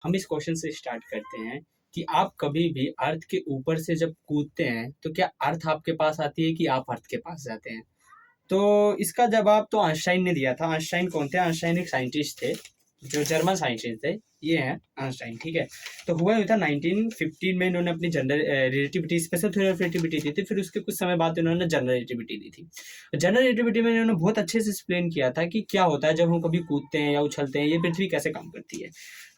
हम इस क्वेश्चन से स्टार्ट करते हैं कि आप कभी भी अर्थ के ऊपर से जब कूदते हैं तो क्या अर्थ आपके पास आती है कि आप अर्थ के पास जाते हैं? तो इसका जवाब तो आइंस्टाइन ने दिया था। आइंस्टाइन कौन थे? आइंस्टाइन एक साइंटिस्ट थे, जो जर्मन साइंटिस्ट थे। ये हैं आइंस्टाइन, ठीक है। तो हुआ ये था 1915 में इन्होंने अपनी general relativity, special theory of relativity दी थी। फिर उसके कुछ समय बाद इन्होंने जनरल रिलेटिविटी दी थी। जनरल रिलेटिविटी में इन्होंने बहुत अच्छे से एक्सप्लेन किया था कि क्या होता है जब हम कभी कूदते हैं या उछलते हैं, ये पृथ्वी कैसे काम करती है।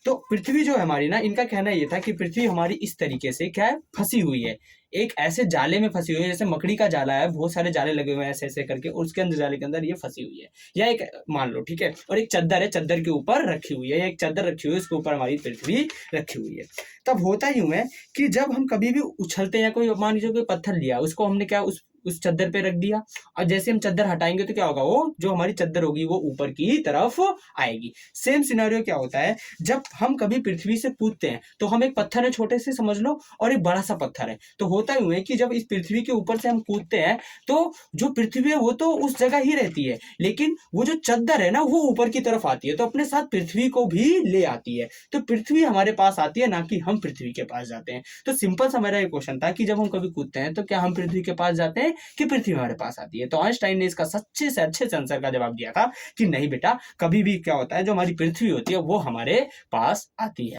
तो पृथ्वी जो है हमारी ना, इनका कहना ये था कि पृथ्वी हमारी इस तरीके से क्या है, फंसी हुई है, एक ऐसे जाले में फंसी हुई है जैसे मकड़ी का जाला है, बहुत सारे जाले लगे हुए हैं ऐसे ऐसे करके, और उसके अंदर जाले के अंदर ये फंसी हुई है। या एक मान लो, ठीक है, और एक चादर है, चादर के ऊपर रखी हुई है, या एक चादर रखी हुई है, उसके ऊपर हमारी पृथ्वी रखी हुई है। तब होता यूं है कि जब हम कभी भी उछलते हैं, कोई मान लीजिए कोई पत्थर लिया, उसको हमने क्या उस चादर पे रख दिया, और जैसे हम चादर हटाएंगे तो क्या होगा, वो जो हमारी चादर होगी वो ऊपर की तरफ आएगी। सेम सिनेरियो क्या होता है, जब हम कभी पृथ्वी से कूदते हैं तो हम एक पत्थर है छोटे से समझ लो, और एक बड़ा सा पत्थर है। तो होता यूं है कि जब इस पृथ्वी के ऊपर से हम कूदते हैं तो जो पृथ्वी है वो तो उस जगह ही रहती है, लेकिन वो जो चादर है ना वो ऊपर की तरफ आती है, तो अपने साथ पृथ्वी को भी ले आती है। तो पृथ्वी हमारे पास आती है, ना कि हम पृथ्वी के पास जाते हैं। तो सिंपल सा मेरा ये क्वेश्चन था कि जब हम कभी कूदते हैं तो क्या हम पृथ्वी के पास जाते हैं कि पृथ्वी हमारे पास आती है? तो आइंस्टाइन ने इसका सच्चे से अच्छे से आंसर का जवाब दिया था कि नहीं बेटा, कभी भी क्या होता है, जो हमारी पृथ्वी होती है वो हमारे पास आती है।